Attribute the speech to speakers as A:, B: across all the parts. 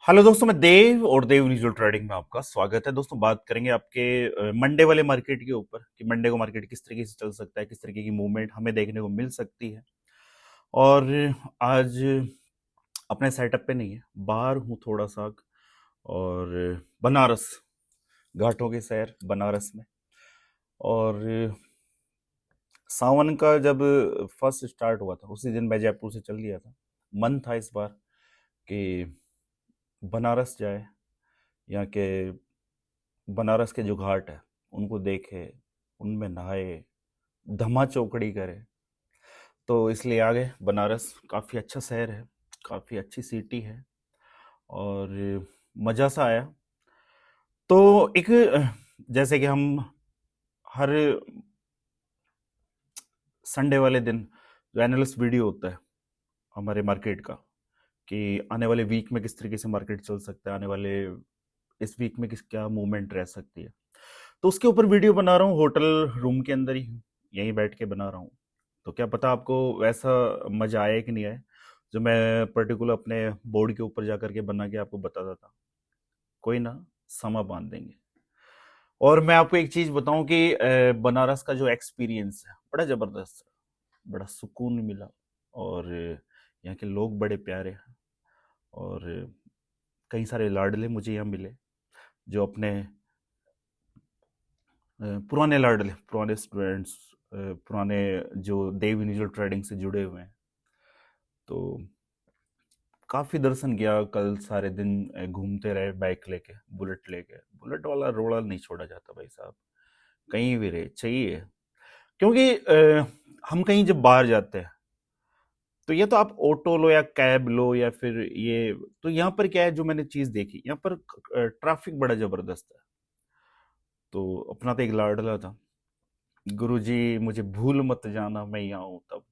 A: Hello दोस्तों, मैं देव और देव इंडिविजुअल ट्रेडिंग में आपका स्वागत है। दोस्तों, बात करेंगे आपके मंडे वाले मार्केट के ऊपर कि मंडे को मार्केट किस तरीके से चल सकता है, किस तरीके की मूवमेंट हमें देखने को मिल सकती है। और आज अपने सेटअप पे नहीं है, बाहर हूँ थोड़ा सा। और बनारस घाटों की सैर बनारस में। और सावन का जब फर्स्ट स्टार्ट हुआ था उसी दिन मैं जयपुर से चल लिया था। मन था इस बार कि बनारस जाए, यहाँ के बनारस के जो घाट है उनको देखे, उनमें नहाए, धमा चौकड़ी करे। तो इसलिए आ गए बनारस। काफ़ी अच्छा शहर है, काफ़ी अच्छी सिटी है और मज़ा सा आया। तो एक जैसे कि हम हर संडे वाले दिन जो एनालिस्ट वीडियो होता है हमारे मार्केट का कि आने वाले वीक में किस तरीके से मार्केट चल सकता है, आने वाले इस वीक में किस क्या मूवमेंट रह सकती है, तो उसके ऊपर वीडियो बना रहा हूँ। होटल रूम के अंदर ही हूँ, यहीं बैठ के बना रहा हूँ। तो क्या पता आपको वैसा मजा आए कि नहीं आए जो मैं पर्टिकुलर अपने बोर्ड के ऊपर जा करके बना के आपको बताता था। कोई ना, समा बांध देंगे। और मैं आपको एक चीज बताऊं कि बनारस का जो एक्सपीरियंस है बड़ा जबरदस्त है, बड़ा सुकून मिला। और यहाँ के लोग बड़े प्यारे हैं। और कई सारे लाडले मुझे यहाँ मिले जो अपने पुराने लाडले, पुराने स्टूडेंट्स, पुराने जो देव इंडिविजुअल ट्रेडिंग से जुड़े हुए हैं। तो काफ़ी दर्शन किया कल, सारे दिन घूमते रहे बाइक लेके, बुलेट लेके। बुलेट वाला रोड़ा नहीं छोड़ा जाता भाई साहब, कहीं भी रहे चाहिए। क्योंकि हम कहीं जब बाहर जाते हैं तो या तो आप ऑटो लो या कैब लो या फिर ये। तो यहाँ पर क्या है, जो मैंने चीज़ देखी यहाँ पर ट्रैफिक बड़ा ज़बरदस्त है। तो अपना तो एक लाडला था, गुरुजी मुझे भूल मत जाना मैं यहाँ हूँ तब।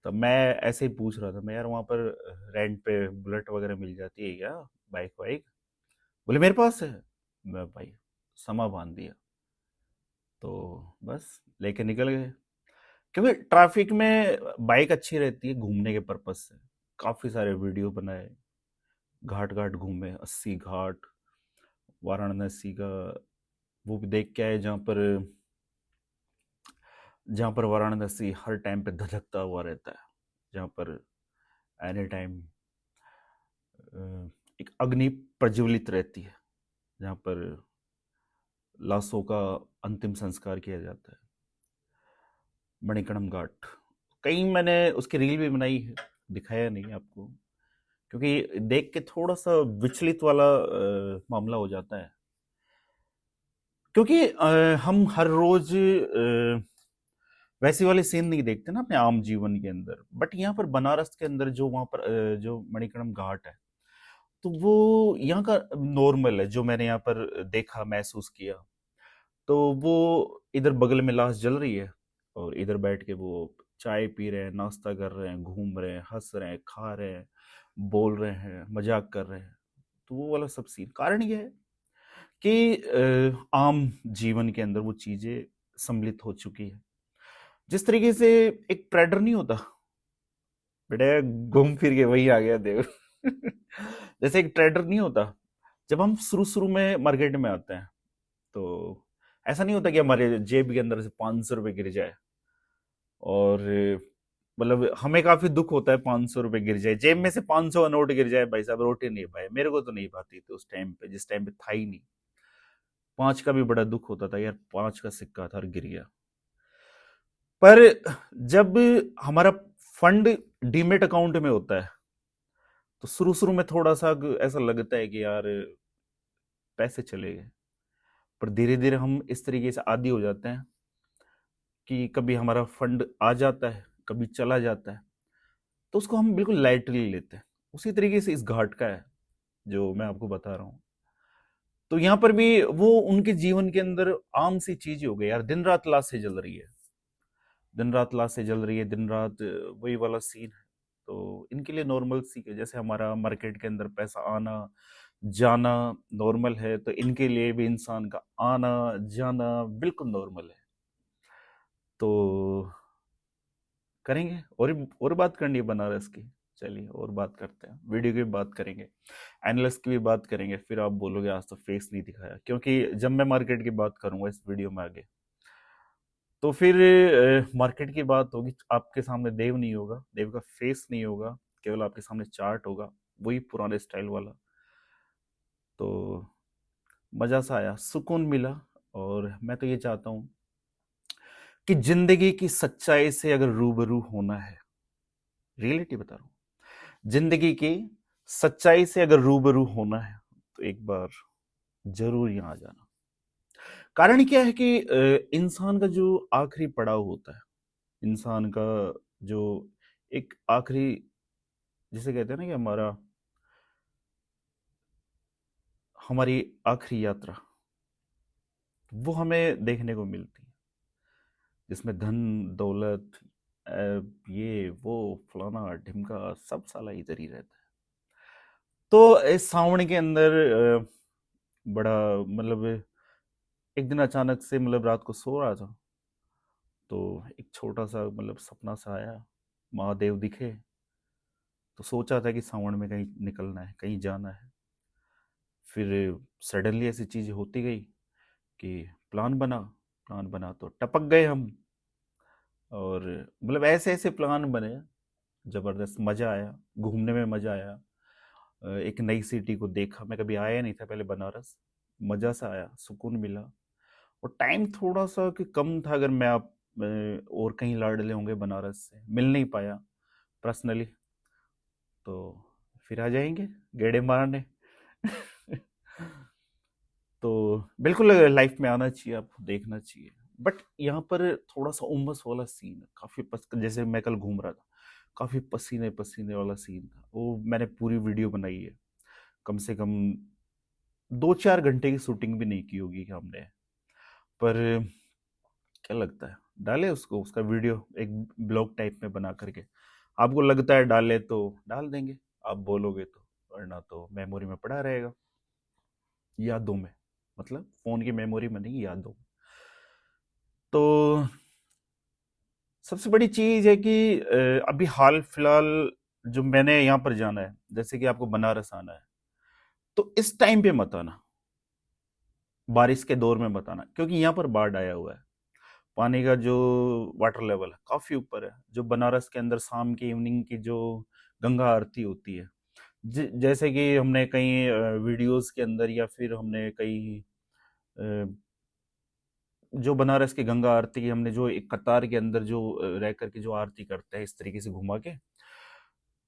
A: तब मैं ऐसे ही पूछ रहा था, मैं यार वहाँ पर रेंट पे बुलेट वगैरह मिल जाती है क्या, बाइक वाइक? बोले मेरे पास है। मैं भाई समा बांध दिया। तो बस लेके निकल गए। क्योंकि ट्रैफिक में बाइक अच्छी रहती है घूमने के पर्पज से। काफ़ी सारे वीडियो बनाए, घाट घाट घूमे, 80 घाट। वाराणसी का वो भी देख के आए जहाँ पर वाराणसी हर टाइम पे धधकता हुआ रहता है, जहाँ पर एनी टाइम एक अग्नि प्रज्वलित रहती है, जहाँ पर लाशों का अंतिम संस्कार किया जाता है। मणिकर्णिका घाट, कहीं मैंने उसकी रील भी बनाई है, दिखाया नहीं आपको क्योंकि देख के थोड़ा सा विचलित वाला मामला हो जाता है। क्योंकि हम हर रोज वैसी वाली सीन नहीं देखते ना अपने आम जीवन के अंदर। बट यहाँ पर बनारस के अंदर जो वहाँ पर जो मणिकर्णिका घाट है, तो वो यहाँ का नॉर्मल है जो मैंने यहाँ पर देखा, महसूस किया। तो वो इधर बगल में लाश जल रही है और इधर बैठ के वो चाय पी रहे हैं, नाश्ता कर रहे हैं, घूम रहे हैं, हंस रहे हैं, खा रहे हैं, बोल रहे हैं, मजाक कर रहे हैं। तो वो वाला सब सीन कारण ये है कि आम जीवन के अंदर वो चीजें सम्मिलित हो चुकी है। जिस तरीके से एक ट्रेडर नहीं होता, बेटा घूम फिर के वही आ गया देव। जैसे एक ट्रेडर नहीं होता, जब हम शुरू शुरू में मार्केट में आते हैं तो ऐसा नहीं होता कि हमारे जेब के अंदर से 500 रुपये गिर जाए। और मतलब हमें काफी दुख होता है 500 रुपये गिर जाए, जेब में से 500 का नोट गिर जाए। भाई साहब रोटी नहीं भाई, मेरे को तो नहीं पाती थी उस टाइम पे, जिस टाइम पे था ही नहीं। 5 का भी बड़ा दुख होता था यार, 5 का सिक्का था और गिर गया। पर जब हमारा फंड डीमेट अकाउंट में होता है तो शुरू शुरू में थोड़ा सा ऐसा लगता है कि यार पैसे चले गए। पर धीरे धीरे हम इस तरीके से आदी हो जाते हैं कि कभी हमारा फंड आ जाता है, कभी चला जाता है, तो उसको हम बिल्कुल लाइटली लेते हैं। उसी तरीके से इस घाट का है जो मैं आपको बता रहा हूँ। तो यहाँ पर भी वो उनके जीवन के अंदर आम सी चीज हो गई यार, दिन रात लाशें जल रही है, दिन रात लाशें जल रही है, दिन रात वही वाला सीन है। तो इनके लिए नॉर्मल सी है, जैसे हमारा मार्केट के अंदर पैसा आना जाना नॉर्मल है, तो इनके लिए भी इंसान का आना जाना बिल्कुल नॉर्मल है। तो करेंगे और बात करनी है बनारस की। चलिए और बात करते हैं, वीडियो की भी बात करेंगे, एनालिस्ट की भी बात करेंगे, फिर आप बोलोगे आज तो फेस नहीं दिखाया, क्योंकि जब मैं मार्केट की बात करूंगा इस वीडियो में आगे, तो फिर मार्केट की बात होगी, आपके सामने देव नहीं होगा, देव का फेस नहीं होगा, केवल आपके सामने चार्ट होगा, वही पुराने स्टाइल वाला। तो मजा सा आया, सुकून मिला। और मैं तो ये चाहता हूँ कि जिंदगी की सच्चाई से अगर रूबरू होना है, रियलिटी बता रहा हूँ, जिंदगी की सच्चाई से अगर रूबरू होना है तो एक बार जरूर यहाँ आ जाना। कारण क्या है कि इंसान का जो आखिरी पड़ाव होता है, इंसान का जो एक आखिरी, जिसे कहते हैं ना कि हमारी आखिरी यात्रा, वो हमें देखने को मिलती है, जिसमें धन दौलत, ये वो फलाना ढिमका सब साला इधर ही रहता है। तो इस सावण के अंदर बड़ा मतलब एक दिन अचानक से, मतलब रात को सो रहा था, तो एक छोटा सा मतलब सपना सा आया, महादेव दिखे। तो सोचा था कि सावन में कहीं निकलना है, कहीं जाना है। फिर सडनली ऐसी चीज होती गई कि प्लान बना तो टपक गए हम। और मतलब ऐसे ऐसे प्लान बने, जबरदस्त मजा आया, घूमने में मजा आया। एक नई सिटी को देखा, मैं कभी आया नहीं था पहले बनारस, मजा सा आया, सुकून मिला। और टाइम थोड़ा सा कि कम था, अगर मैं आप और कहीं लाडले होंगे बनारस से, मिल नहीं पाया पर्सनली, तो फिर आ जाएंगे गेड़े मारने। तो बिल्कुल लाइफ में आना चाहिए, आपको देखना चाहिए। बट यहाँ पर थोड़ा सा उमस वाला सीन है, काफी जैसे मैं कल घूम रहा था, काफी पसीने पसीने वाला सीन था, वो मैंने पूरी वीडियो बनाई है, कम से कम 2-4 घंटे की शूटिंग भी नहीं की होगी हमने। पर क्या लगता है, डाले उसको, उसका वीडियो एक ब्लॉग टाइप में बना करके, आपको लगता है डाले तो डाल देंगे, आप बोलोगे तो, वरना तो मेमोरी में पड़ा रहेगा, यादों में, मतलब फोन की मेमोरी में नहीं, यादों में। तो सबसे बड़ी चीज है कि अभी हाल फिलहाल जो मैंने यहाँ पर जाना है, जैसे कि आपको बनारस आना है, तो इस टाइम पे मत आना, बारिश के दौर में मत आना, क्योंकि यहाँ पर बाढ़ आया हुआ है। पानी का जो वाटर लेवल है काफी ऊपर है। जो बनारस के अंदर शाम की, इवनिंग की जो गंगा आरती होती है, जैसे कि हमने कई वीडियोस के अंदर, या फिर हमने कई जो बनारस की गंगा आरती की, हमने जो एक कतार के अंदर जो रह करके जो आरती करते हैं इस तरीके से घुमा के,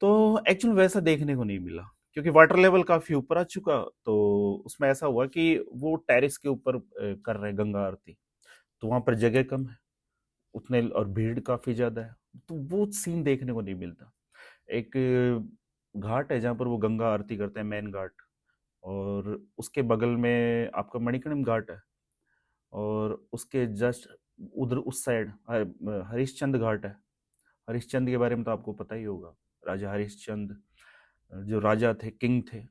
A: तो एक्चुअल वैसा देखने को नहीं मिला, क्योंकि वाटर लेवल काफी ऊपर आ चुका। तो उसमें ऐसा हुआ कि वो टेरिस के ऊपर कर रहे हैं गंगा आरती, तो वहां पर जगह कम है उतने, और भीड़ काफी ज्यादा है, तो वो सीन देखने को नहीं मिलता। एक घाट है जहाँ पर वो गंगा आरती करते हैं, मेन घाट, और उसके बगल में आपका मणिकर्णिका घाट है, और उसके जस्ट उधर उस साइड हरिश्चंद्र घाट है। हरिश्चंद्र के बारे में तो आपको पता ही होगा, राजा हरिश्चंद्र जो राजा थे, किंग थे।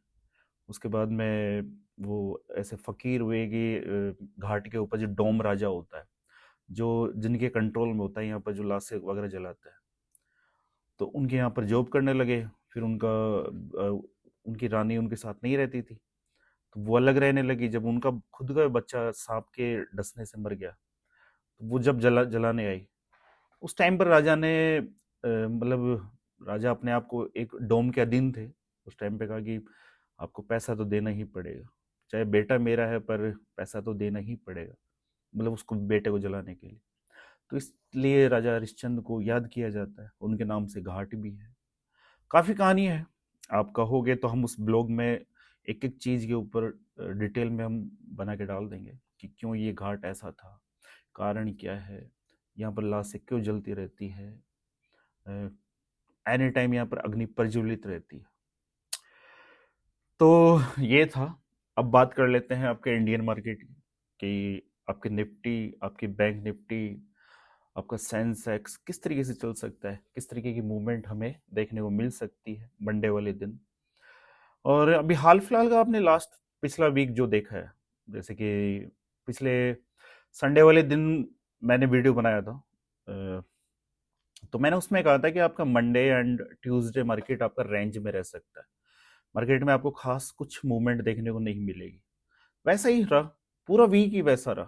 A: उसके बाद में वो ऐसे फकीर हुए कि घाट के ऊपर जो डोम राजा होता है, जो जिनके कंट्रोल में होता है, यहाँ पर जो लाशें वगैरह जलाता है, तो उनके यहाँ पर जॉब करने लगे। फिर उनकी रानी उनके साथ नहीं रहती थी, तो वो अलग रहने लगी। जब उनका खुद का बच्चा सांप के डसने से मर गया, तो वो जब जलाने आई, उस टाइम पर राजा ने मतलब राजा अपने आप को एक डोम के अधीन थे, उस टाइम पे कहा कि आपको पैसा तो देना ही पड़ेगा, चाहे बेटा मेरा है पर पैसा तो देना ही पड़ेगा, मतलब उसको, बेटे को जलाने के लिए। तो इसलिए राजा हरिश्चंद्र को याद किया जाता है, उनके नाम से घाट भी है। काफी कहानी है, आप कहोगे तो हम उस ब्लॉग में एक एक चीज के ऊपर डिटेल में हम बना के डाल देंगे कि क्यों ये घाट ऐसा था, कारण क्या है, यहाँ पर लाशें क्यों जलती रहती है, एनी टाइम यहाँ पर अग्नि प्रज्वलित रहती है। तो ये था। अब बात कर लेते हैं आपके इंडियन मार्केट की, कि आपके निफ्टी, आपकी बैंक निफ्टी, आपका सेंसेक्स किस तरीके से चल सकता है, किस तरीके की मूवमेंट हमें देखने को मिल सकती है मंडे वाले दिन। और अभी हाल फिलहाल का आपने लास्ट पिछला वीक जो देखा है, जैसे कि पिछले संडे वाले दिन मैंने वीडियो बनाया था, तो मैंने उसमें कहा था कि आपका मंडे एंड ट्यूसडे मार्केट आपका रेंज में रह सकता है, मार्केट में आपको खास कुछ मूवमेंट देखने को नहीं मिलेगी। वैसा ही रहा, पूरा वीक ही वैसा रहा।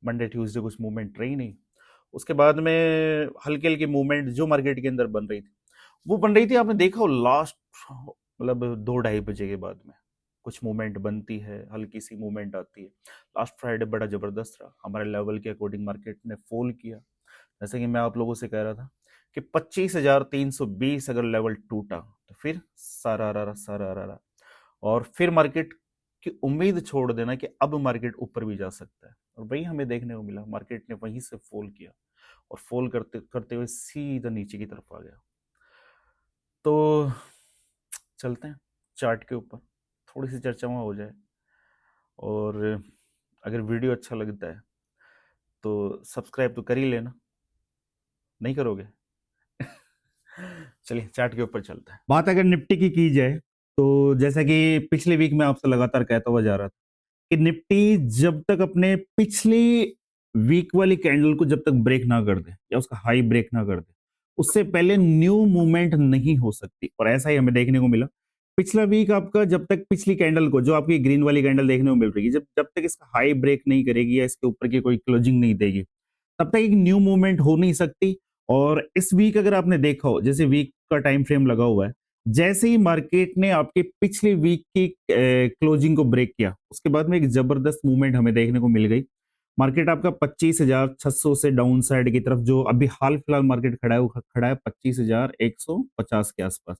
A: मंडे ट्यूसडे कुछ मूवमेंट रही नहीं। उसके बाद में हल्की हल्की मूवमेंट जो मार्केट के अंदर बन रही थी, वो बन रही थी, आपने देखा हो लास्ट मतलब 2-2:30 बजे के बाद में कुछ मूवमेंट बनती है, हल्की सी मूवमेंट आती है। लास्ट फ्राइडे बड़ा जबरदस्त रहा, हमारे लेवल के अकॉर्डिंग मार्केट ने फॉल किया। जैसे कि मैं आप लोगों से कह रहा था कि 25,320 अगर लेवल टूटा तो फिर सारा और फिर मार्केट की उम्मीद छोड़ देना कि अब मार्केट ऊपर भी जा सकता है, और वही हमें देखने को मिला। मार्केट ने वहीं से फॉल किया और फॉल करते करते हुए सीधा नीचे की तरफ आ गया। तो चलते हैं चार्ट के ऊपर, थोड़ी सी चर्चा वहाँ हो जाए। और अगर वीडियो अच्छा लगता है तो सब्सक्राइब तो कर ही लेना, नहीं करोगे? चलिए चार्ट के ऊपर चलते हैं। बात अगर निफ्टी की जाए तो जैसा कि पिछले वीक में आपसे लगातार कहता हुआ जा रहा था कि निफ्टी जब तक अपने पिछली वीक वाली कैंडल को जब तक ब्रेक ना कर दे या उसका हाई ब्रेक ना कर दे, उससे पहले न्यू मूवमेंट नहीं हो सकती, और ऐसा ही हमें देखने को मिला। पिछला वीक आपका जब तक पिछली कैंडल को, जो आपकी ग्रीन वाली कैंडल देखने को मिल रही है, जब जब तक इसका हाई ब्रेक नहीं करेगी या इसके ऊपर की कोई क्लोजिंग नहीं देगी, तब तक एक न्यू मूवमेंट हो नहीं सकती। और इस वीक अगर आपने देखा हो, जैसे वीक का टाइम फ्रेम लगा हुआ है, जैसे ही मार्केट ने आपके पिछले वीक की क्लोजिंग को ब्रेक किया, उसके बाद में एक जबरदस्त मूवमेंट हमें देखने को मिल गई। मार्केट आपका 25,600 से डाउन साइड की तरफ, जो अभी हाल फिलहाल मार्केट खड़ा है, वो खड़ा है 25,150 के आसपास।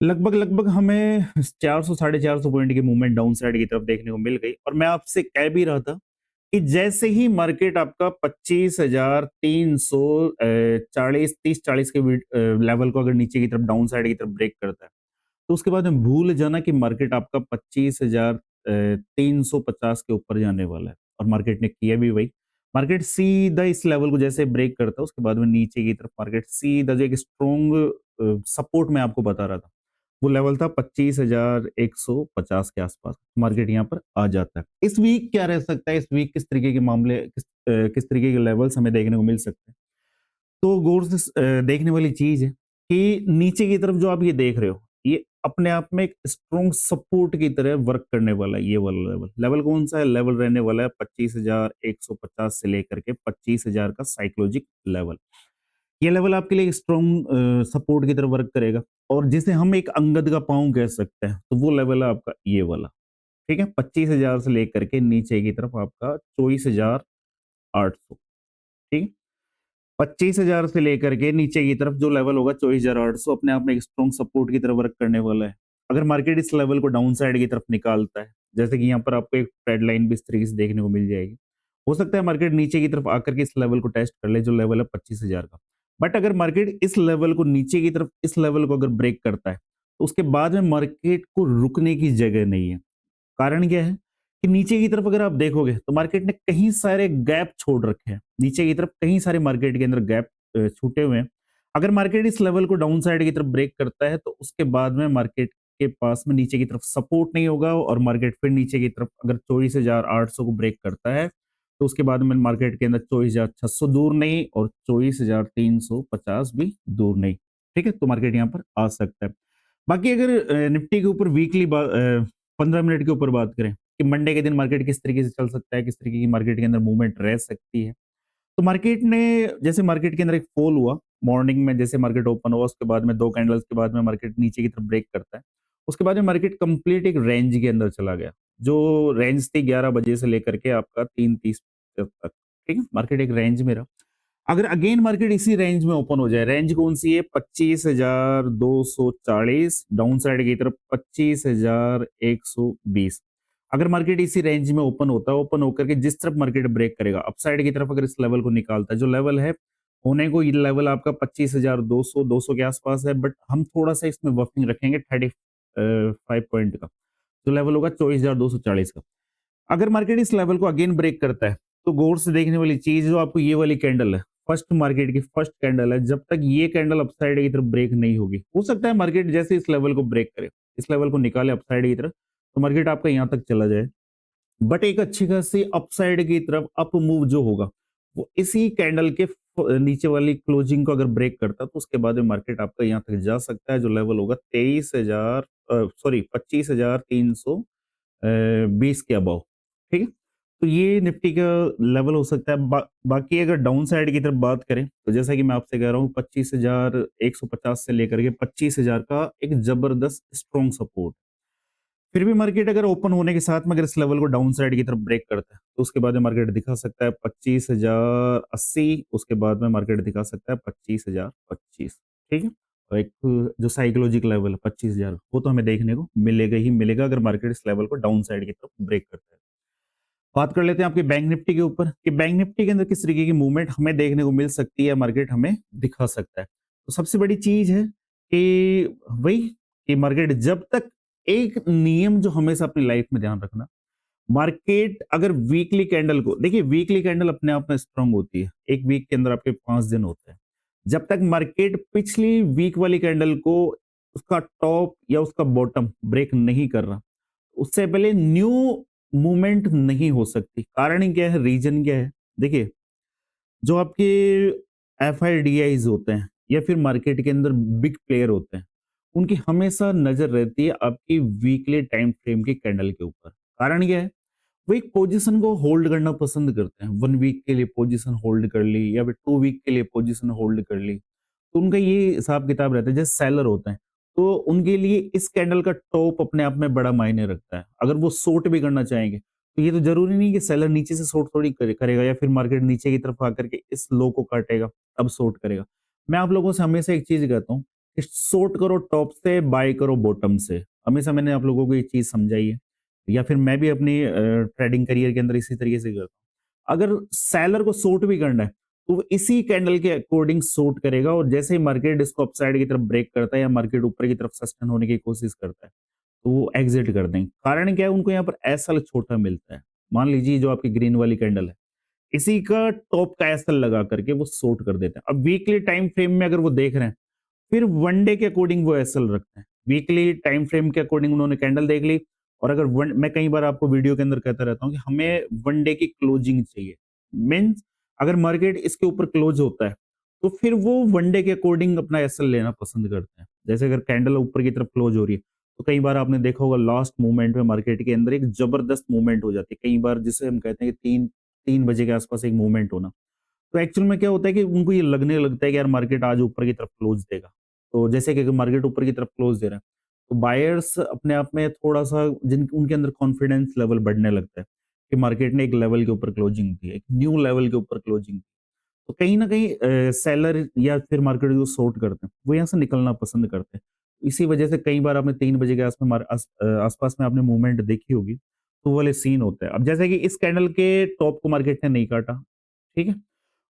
A: लगभग लगभग हमें 400 450 पॉइंट की मूवमेंट डाउन साइड की तरफ देखने को मिल गई। और मैं आपसे कह भी रहा था कि जैसे ही मार्केट आपका 25,340 30-40 के लेवल को अगर नीचे की तरफ डाउन साइड की तरफ ब्रेक करता है, तो उसके बाद में भूल जाना कि मार्केट आपका 25,350 के ऊपर जाने वाला है। और मार्केट ने किया भी वही। मार्केट सीधा इस लेवल को जैसे ब्रेक करता है, उसके बाद में नीचे की तरफ मार्केट सीधा, जो एक स्ट्रॉन्ग सपोर्ट मैं आपको बता रहा था, वो लेवल था 25,150 के आसपास, मार्केट यहाँ पर आ जाता है। इस वीक क्या रह सकता है, इस वीक किस तरीके के मामले, किस तरीके के लेवल्स हमें देखने को मिल सकते हैं? तो गौर से देखने वाली चीज है कि नीचे की तरफ जो आप ये देख रहे हो, ये अपने आप में एक स्ट्रॉन्ग सपोर्ट की तरह वर्क करने वाला है। ये वाला लेवल, लेवल कौन सा है? लेवल रहने वाला है 25,150 से लेकर के 25,000 का साइकोलॉजिक लेवल। ये लेवल आपके लिए स्ट्रॉन्ग सपोर्ट की तरह वर्क करेगा, और जिसे हम एक अंगद का पांव कह सकते हैं, तो वो लेवल है आपका ये वाला। ठीक है, 25,000 से लेकर के नीचे की तरफ आपका 24,800। ठीक, 25,000 से लेकर के नीचे की तरफ जो लेवल होगा 24,800, अपने आप में एक स्ट्रॉन्ग सपोर्ट की तरफ वर्क करने वाला है। अगर मार्केट इस लेवल को डाउन साइड की तरफ निकालता है, जैसे कि यहाँ पर आपको एक ट्रेड लाइन भी इस तरीके से देखने को मिल जाएगी, हो सकता है मार्केट नीचे की तरफ आकर के इस लेवल को टेस्ट कर ले, जो लेवल है 25,000 का। बट अगर मार्केट इस लेवल को नीचे की तरफ, इस लेवल को अगर ब्रेक करता है, तो उसके बाद में मार्केट को रुकने की जगह नहीं है। कारण क्या है कि नीचे की तरफ अगर आप देखोगे तो मार्केट ने कहीं सारे गैप छोड़ रखे हैं, नीचे की तरफ कहीं सारे मार्केट के अंदर गैप छूटे हुए हैं। अगर मार्केट इस लेवल को डाउन साइड की तरफ ब्रेक करता है, तो उसके बाद में मार्केट के पास में नीचे की तरफ सपोर्ट नहीं होगा, और मार्केट फिर नीचे की तरफ अगर 24,800 को ब्रेक करता है, तो उसके बाद में मार्केट के अंदर 24,600 दूर नहीं और 24,350 भी दूर नहीं। ठीक है, तो मार्केट यहाँ पर आ सकता है। बाकी अगर निफ्टी के ऊपर वीकली 15 मिनट के ऊपर बात करें कि मंडे के दिन मार्केट किस तरीके से चल सकता है, किस तरीके की मार्केट के अंदर मूवमेंट रह सकती है, तो मार्केट ने, जैसे मार्केट के अंदर एक फॉल हुआ मॉर्निंग में, जैसे मार्केट ओपन हुआ, उसके बाद में 2 कैंडल्स के बाद में मार्केट नीचे की तरफ ब्रेक करता है। उसके बाद में मार्केट कंप्लीट एक रेंज के अंदर चला गया, जो रेंज थी 11 बजे से लेकर के आपका 3:30 तक। ठीक है, मार्केट एक रेंज में रहा। अगर अगेन मार्केट इसी रेंज में ओपन हो जाए, रेंज कौन सी है? 25,240 डाउन साइड की तरफ 25,120। अगर मार्केट इसी रेंज में ओपन होता है, ओपन होकर के जिस तरफ मार्केट ब्रेक करेगा अपसाइड की तरफ, अगर इस लेवल को निकालता है, जो लेवल है होने को, ये लेवल आपका 25,200 200 के आसपास है, बट हम थोड़ा सा इसमें वर्किंग रखेंगे 35 पॉइंट का, जो लेवल होगा 24,240 का। अगर मार्केट इस लेवल को अगेन ब्रेक करता है, तो गौर से देखने वाली चीज, जो आपको ये वाली कैंडल है, फर्स्ट मार्केट की फर्स्ट कैंडल है, जब तक ये कैंडल अपसाइड की तरफ ब्रेक नहीं होगी, हो सकता है मार्केट जैसे इस लेवल को ब्रेक करे, इस लेवल को निकाले अपसाइड की तरफ, तो मार्केट आपका यहाँ तक चला जाए। बट एक अच्छी खासी अपसाइड की तरफ अप मूव जो होगा, वो इसी कैंडल के नीचे वाली क्लोजिंग को अगर ब्रेक करता तो उसके बाद में मार्केट आपका यहाँ तक जा सकता है, जो लेवल होगा 23,000 सॉरी 25,320 के अबव, ठीक है? तो ये निफ्टी का लेवल हो सकता है। बाकी अगर डाउन साइड की तरफ बात करें तो जैसा कि मैं आपसे कह रहा हूँ 25,150 से लेकर के 25,000 का एक जबरदस्त स्ट्रॉन्ग सपोर्ट। फिर भी मार्केट अगर ओपन होने के साथ में अगर इस लेवल को डाउन साइड की तरफ ब्रेक करता है तो उसके बाद में मार्केट दिखा सकता है 25,080, उसके बाद में मार्केट दिखा सकता है 25,025, ठीक है? और एक जो साइकोलॉजिक लेवल है 25,000, वो तो हमें देखने को मिलेगा ही मिलेगा अगर मार्केट इस लेवल को डाउन साइड की तरफ ब्रेक करता है। बात कर लेते हैं आपके बैंक निफ्टी के ऊपर कि बैंक निफ्टी के अंदर किस तरीके की मूवमेंट हमें देखने को मिल सकती है, मार्केट हमें दिखा सकता है। तो सबसे बड़ी चीज है कि वही कि मार्केट जब तक एक नियम जो हमेशा अपनी लाइफ में ध्यान रखना, मार्केट अगर वीकली कैंडल को देखिए, वीकली कैंडल अपने आप में स्ट्रांग होती है, एक वीक के अंदर आपके 5 दिन होते हैं। जब तक मार्केट पिछली वीक वाली कैंडल को उसका टॉप या उसका बॉटम ब्रेक नहीं कर रहा, उससे पहले न्यू मूवमेंट नहीं हो सकती। कारण क्या है, रीजन क्या है? देखिए, जो आपके एफआईडीआईज होते हैं या फिर मार्केट के अंदर बिग प्लेयर होते हैं, उनकी हमेशा नजर रहती है आपकी वीकली टाइम फ्रेम की कैंडल के ऊपर। कारण क्या है? वो एक पोजीशन को होल्ड करना पसंद करते हैं। 1 वीक के लिए पोजीशन होल्ड कर ली या फिर 2 वीक के लिए पोजीशन होल्ड कर ली, तो उनका ये हिसाब किताब रहता है। जैसे सेलर होते हैं तो उनके लिए इस कैंडल का टॉप अपने आप में बड़ा मायने रखता है। अगर वो शॉर्ट भी करना चाहेंगे तो ये तो जरूरी नहीं कि सेलर नीचे से शॉर्ट थोड़ी करेगा या फिर मार्केट नीचे की तरफ आकर के इस लो को काटेगा तब शॉर्ट करेगा। मैं आप लोगों से हमेशा एक चीज कहता हूँ कि शॉर्ट करो टॉप से, बाय करो बॉटम से। हमेशा मैंने आप लोगों को ये चीज समझाई है, या फिर मैं भी अपनी ट्रेडिंग करियर के अंदर इसी तरीके से करता हूँ। अगर सेलर को शॉर्ट भी करना है तो वो इसी कैंडल के अकॉर्डिंग शॉर्ट करेगा, और जैसे ही मार्केट इसको अपसाइड की तरफ ब्रेक करता है या मार्केट ऊपर की तरफ सस्टेन होने की कोशिश करता है तो वो एग्जिट कर देंगे। कारण क्या है? उनको यहाँ पर एसएल छोटा मिलता है। मान लीजिए जो आपकी ग्रीन वाली कैंडल है, इसी का टॉप का एसएल लगा करके वो शॉर्ट कर देते हैं। अब वीकली टाइम फ्रेम में अगर वो देख रहे हैं, फिर वनडे के अकॉर्डिंग वो एसएल रखते हैं। वीकली टाइम फ्रेम के अकॉर्डिंग उन्होंने कैंडल देख ली, और अगर मैं कई बार आपको वीडियो के अंदर कहता रहता हूँ कि हमें वनडे की क्लोजिंग चाहिए। मीन्स अगर मार्केट इसके ऊपर क्लोज होता है तो फिर वो वनडे के अकॉर्डिंग अपना एसएल लेना पसंद करते हैं। जैसे अगर कैंडल ऊपर की तरफ क्लोज हो रही है तो कई बार आपने देखा होगा लास्ट मूवमेंट में मार्केट के अंदर एक जबरदस्त मूवमेंट हो जाती है। कई बार जिसे हम कहते हैं कि 3 बजे के आसपास एक मूवमेंट होना, तो एक्चुअल में क्या होता है कि उनको ये लगने लगता है कि यार मार्केट आज ऊपर की तरफ क्लोज देगा। तो जैसे कि अगर मार्केट ऊपर की तरफ क्लोज दे रहा है तो बायर्स अपने आप में थोड़ा सा जिन उनके अंदर कॉन्फिडेंस लेवल बढ़ने लगता है कि मार्केट ने एक लेवल के ऊपर क्लोजिंग दी है, एक न्यू लेवल के ऊपर क्लोजिंग। तो कहीं ना कहीं सेलर या फिर मार्केट जो शॉर्ट करते हैं वो यहाँ से निकलना पसंद करते हैं। इसी वजह से कई बार आपने 3 बजे के आसपास में आपने मूवमेंट देखी होगी, तो वो वाले सीन होते हैं। अब जैसे कि इस कैंडल के टॉप को मार्केट ने नहीं काटा, ठीक है,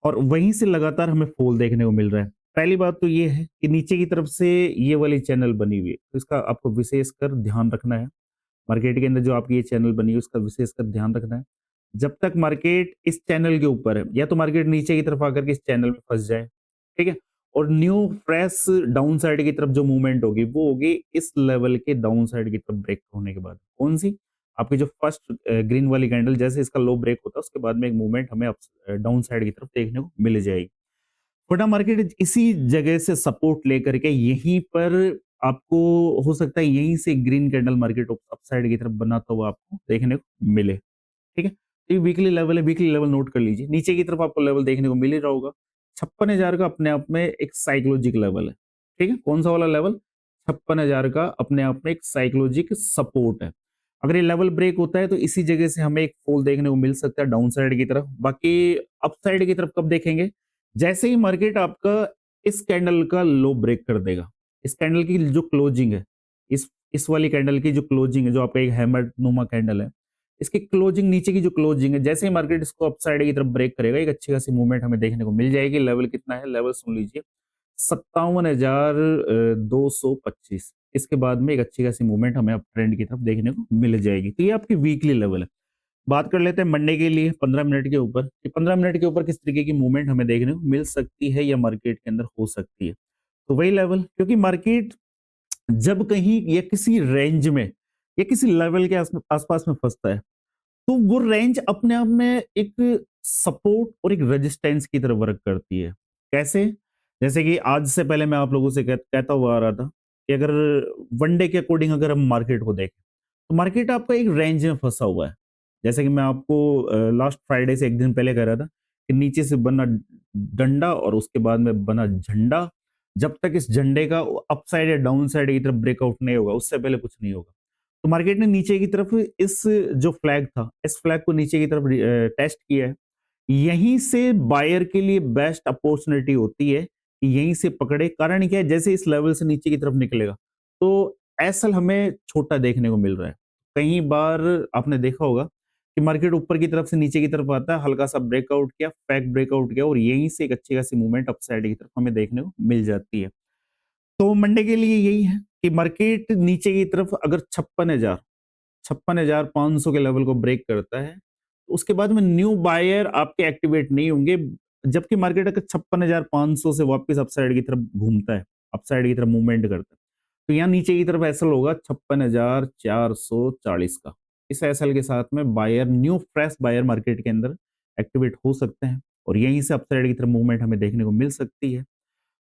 A: और वहीं से लगातार हमें फॉल देखने को मिल रहा है। पहली बात तो ये है कि नीचे की तरफ से ये वाली चैनल बनी हुई है, तो इसका आपको विशेषकर ध्यान रखना है। मार्केट के अंदर जो आपकी ये चैनल बनी है उसका विशेषकर ध्यान रखना है। जब तक मार्केट इस चैनल के ऊपर है, या तो मार्केट नीचे की तरफ आकर के इस चैनल में फंस जाए, ठीक है, और न्यू फ्रेश डाउन साइड की तरफ जो मूवमेंट होगी वो होगी इस लेवल के डाउन साइड की तरफ ब्रेक होने के बाद। कौन सी? आपकी जो फर्स्ट ग्रीन वाली कैंडल जैसे इसका लो ब्रेक होता है उसके बाद में एक मूवमेंट हमें डाउन साइड की तरफ देखने को मिल जाएगी। छोटा मार्केट इसी जगह से सपोर्ट लेकर के यहीं पर आपको हो सकता है यहीं से ग्रीन कैंडल मार्केट अपसाइड की तरफ बनाता हुआ आपको देखने को मिले, ठीक है। तो ये वीकली लेवल है, वीकली लेवल नोट कर लीजिए। नीचे की तरफ आपको लेवल देखने को मिल ही रहा होगा। 56,000 का अपने आप में एक साइकोलॉजिक लेवल है, ठीक है। कौन सा वाला लेवल? 56,000 का अपने आप में एक साइकोलॉजिक सपोर्ट है। अगर ये लेवल ब्रेक होता है तो इसी जगह से हमें एक फॉल देखने को मिल सकता है डाउन साइड की तरफ। बाकी अप साइड की तरफ कब देखेंगे? जैसे ही मार्केट आपका इस कैंडल का लो ब्रेक कर देगा। इस कैंडल की जो क्लोजिंग है, इस वाली कैंडल की जो क्लोजिंग है, जो आपका एक हैमर नुमा कैंडल है, इसकी क्लोजिंग नीचे की जो क्लोजिंग है, जैसे ही मार्केट इसको अपसाइड की तरफ ब्रेक करेगा एक अच्छी खासी मूवमेंट हमें देखने को मिल जाएगी। लेवल कितना है? लेवल सुन लीजिए, 57,225। इसके बाद में एक अच्छी खासी मूवमेंट हमें अप ट्रेंड की तरफ देखने को मिल जाएगी। तो ये आपकी वीकली लेवल है। बात कर लेते हैं मंडे के लिए 15 मिनट के ऊपर कि 15 मिनट के ऊपर किस तरीके की मूवमेंट हमें देखने को मिल सकती है या मार्केट के अंदर हो सकती है। तो वही लेवल, क्योंकि मार्केट जब कहीं या किसी रेंज में या किसी लेवल के आसपास में फंसता है तो वो रेंज अपने आप में एक सपोर्ट और एक रेजिस्टेंस की तरह वर्क करती है। कैसे? जैसे कि आज से पहले मैं आप लोगों से कहता हुआ आ रहा था कि अगर वन डे के अकॉर्डिंग अगर हम मार्केट को देखें, तो मार्केट आपका एक रेंज में फँसा हुआ है। जैसे कि मैं आपको लास्ट फ्राइडे से 1 दिन पहले कह रहा था कि नीचे से बना डंडा और उसके बाद में बना झंडा। जब तक इस झंडे का अप साइड या डाउन साइड की तरफ ब्रेकआउट नहीं होगा, उससे पहले कुछ नहीं होगा। तो मार्केट ने नीचे की तरफ इस जो फ्लैग था, इस फ्लैग को नीचे की तरफ टेस्ट किया है। यहीं से बायर के लिए बेस्ट अपॉर्चुनिटी होती है कि यहीं से पकड़े। कारण क्या है, जैसे इस लेवल से नीचे की तरफ निकलेगा तो एसएल हमें छोटा देखने को मिल रहा है। कई बार आपने देखा होगा कि मार्केट ऊपर की तरफ से नीचे की तरफ आता है, हल्का सा ब्रेकआउट किया, फेक ब्रेकआउट किया और यहीं से एक अच्छी खासी मूवमेंट अपसाइड की तरफ हमें देखने को मिल जाती है। तो मंडे के लिए यही है कि मार्केट नीचे की तरफ अगर 56,500 के लेवल को ब्रेक करता है, तो उसके बाद में न्यू बायर आपके एक्टिवेट नहीं होंगे। जबकि मार्केट अगर 56,500 से वापस अपसाइड की तरफ घूमता है, अपसाइड की तरफ मूवमेंट करता है, तो यहाँ नीचे की तरफ एसएल होगा 56,440 का। इस एसएल के साथ में buyer, new fresh buyer market के अंदर एक्टिवेट हो सकते हैं और यहीं से अपसाइड की तरफ मूवमेंट हमें देखने को मिल सकती है।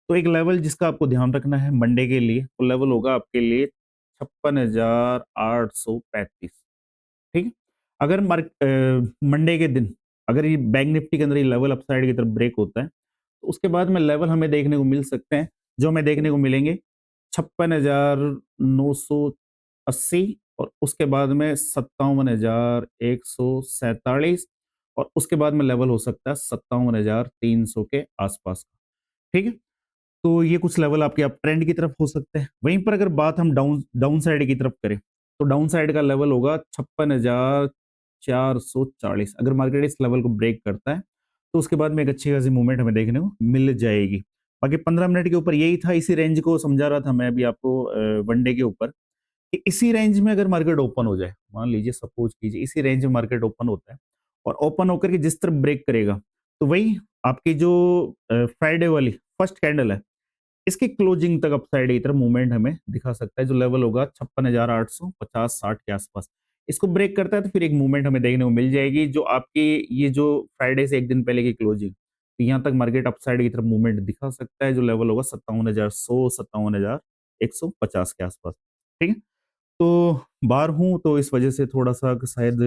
A: तो एक लेवल जिसका आपको ध्यान रखना है मंडे के लिए, वो लेवल होगा आपके लिए 56,835। ठीक है? अगर मंडे के दिन अगर ये बैंक निफ्टी के अंदर ये लेवल अपसाइड की तरफ ब्रेक होता है, तो उसके बाद में लेवल हमें देखने को मिल सकते हैं, जो हमें देखने को मिलेंगे 56,980 और उसके बाद में 57,147 और उसके बाद में लेवल हो सकता है 57,300 के आसपास का। ठीक है? तो ये कुछ लेवल आपके अप ट्रेंड की तरफ हो सकते हैं। वहीं पर अगर बात हम डाउन डाउन साइड की तरफ करें, तो डाउन साइड का लेवल होगा 56,440। अगर मार्केट इस लेवल को ब्रेक करता है, तो उसके बाद में एक अच्छी खासी मूवमेंट हमें देखने को मिल जाएगी। बाकी 15 मिनट के ऊपर यही था, इसी रेंज को समझा रहा था मैं अभी आपको वन डे के ऊपर कि इसी रेंज में अगर मार्केट ओपन हो जाए, मान लीजिए सपोज कीजिए इसी रेंज में मार्केट ओपन होता है और ओपन होकर के जिस तरफ ब्रेक करेगा, तो वही आपकी जो फ्राइडे वाली फर्स्ट कैंडल है, इसकी क्लोजिंग तक अपसाइड की तरफ मूवमेंट हमें दिखा सकता है, जो लेवल होगा 56,850-60 के आसपास। इसको ब्रेक करता है तो फिर एक मूवमेंट हमें देखने को मिल जाएगी, जो आपकी ये जो फ्राइडे से एक दिन पहले की क्लोजिंग, तो यहाँ तक मार्केट अपसाइड की तरफ मूवमेंट दिखा सकता है, जो लेवल होगा 57,100 57,150 के आसपास। ठीक है? तो बाहर हूँ तो इस वजह से थोड़ा सा शायद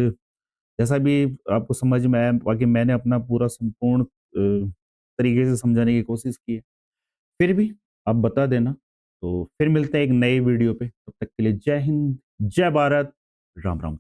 A: जैसा भी आपको समझ में आया, बाकी मैंने अपना पूरा संपूर्ण तरीके से समझाने की कोशिश की है। फिर भी आप बता देना, तो फिर मिलते हैं एक नए वीडियो पे। तब तक के लिए जय हिंद, जय भारत, राम राम।